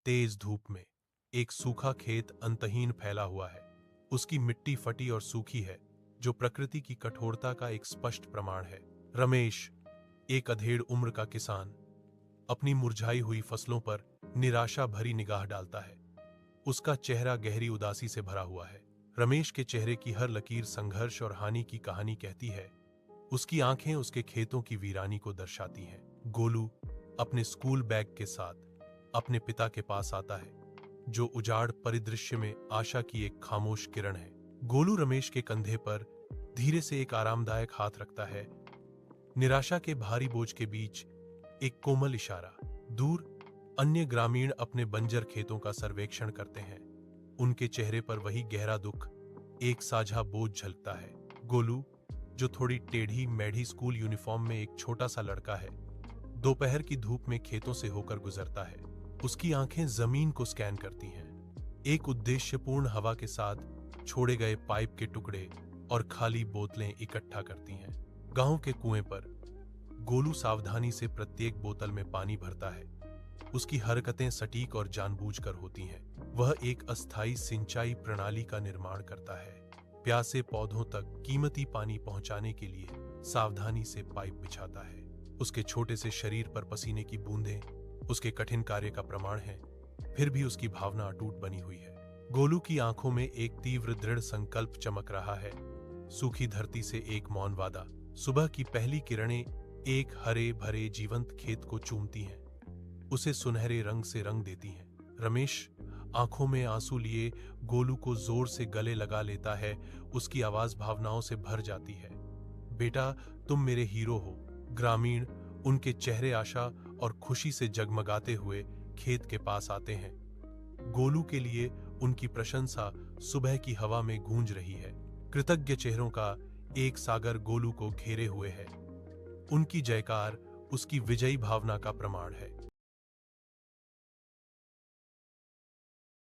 तेज धूप में एक सूखा खेत अंतहीन फैला हुआ है। उसकी मिट्टी फटी और सूखी है, जो प्रकृति की कठोरता का एक स्पष्ट प्रमाण है। रमेश, एक अधेड़ उम्र का किसान, अपनी मुरझाई हुई फसलों पर निराशा भरी निगाह डालता है। उसका चेहरा गहरी उदासी से भरा हुआ है। रमेश के चेहरे की हर लकीर संघर्ष और हानि की कहानी कहती है। उसकी आंखें उसके खेतों की वीरानी को दर्शाती हैं। गोलू अपने स्कूल बैग के साथ अपने पिता के पास आता है, जो उजाड़ परिदृश्य में आशा की एक खामोश किरण है। गोलू रमेश के कंधे पर धीरे से एक आरामदायक हाथ रखता है। निराशा के भारी बोझ के बीच एक कोमल इशारा। दूर अन्य ग्रामीण अपने बंजर खेतों का सर्वेक्षण करते हैं। उनके चेहरे पर वही गहरा दुख, एक साझा बोझ झलकता है। गोलू, जो थोड़ी टेढ़ी मेढ़ी स्कूल यूनिफॉर्म में एक छोटा सा लड़का है, दोपहर की धूप में खेतों से होकर गुजरता है। उसकी आंखें जमीन को स्कैन करती हैं, एक उद्देश्यपूर्ण हवा के साथ छोड़े गए पाइप के टुकड़े और खाली बोतलें इकट्ठा करती हैं। गांव के कुएं पर गोलू सावधानी से प्रत्येक बोतल में पानी भरता है। उसकी हरकतें सटीक और जानबूझकर होती हैं। वह एक अस्थायी सिंचाई प्रणाली का निर्माण करता है, प्यासे पौधों तक कीमती पानी पहुंचाने के लिए सावधानी से पाइप बिछाता है। उसके छोटे से शरीर पर पसीने की बूंदें उसके कठिन कार्य का प्रमाण है, फिर भी उसकी भावना अटूट बनी हुई है। गोलू की आंखों में एक तीव्र दृढ़ संकल्प चमक रहा है। सूखी धरती से एक मौन वादा। सुबह की पहली किरणें एक हरे भरे जीवंत खेत को चूमती हैं, उसे सुनहरे रंग से रंग देती हैं। रमेश आंखों में आंसू लिए गोलू को जोर से गले लगा लेता है। उसकी आवाज भावनाओं से भर जाती है। बेटा, तुम मेरे हीरो हो। ग्रामीण उनके चेहरे आशा और खुशी से जगमगाते हुए खेत के पास आते हैं। गोलू के लिए उनकी प्रशंसा सुबह की हवा में गूंज रही है। कृतज्ञ चेहरों का एक सागर गोलू को घेरे हुए है। उनकी जयकार उसकी विजयी भावना का प्रमाण है।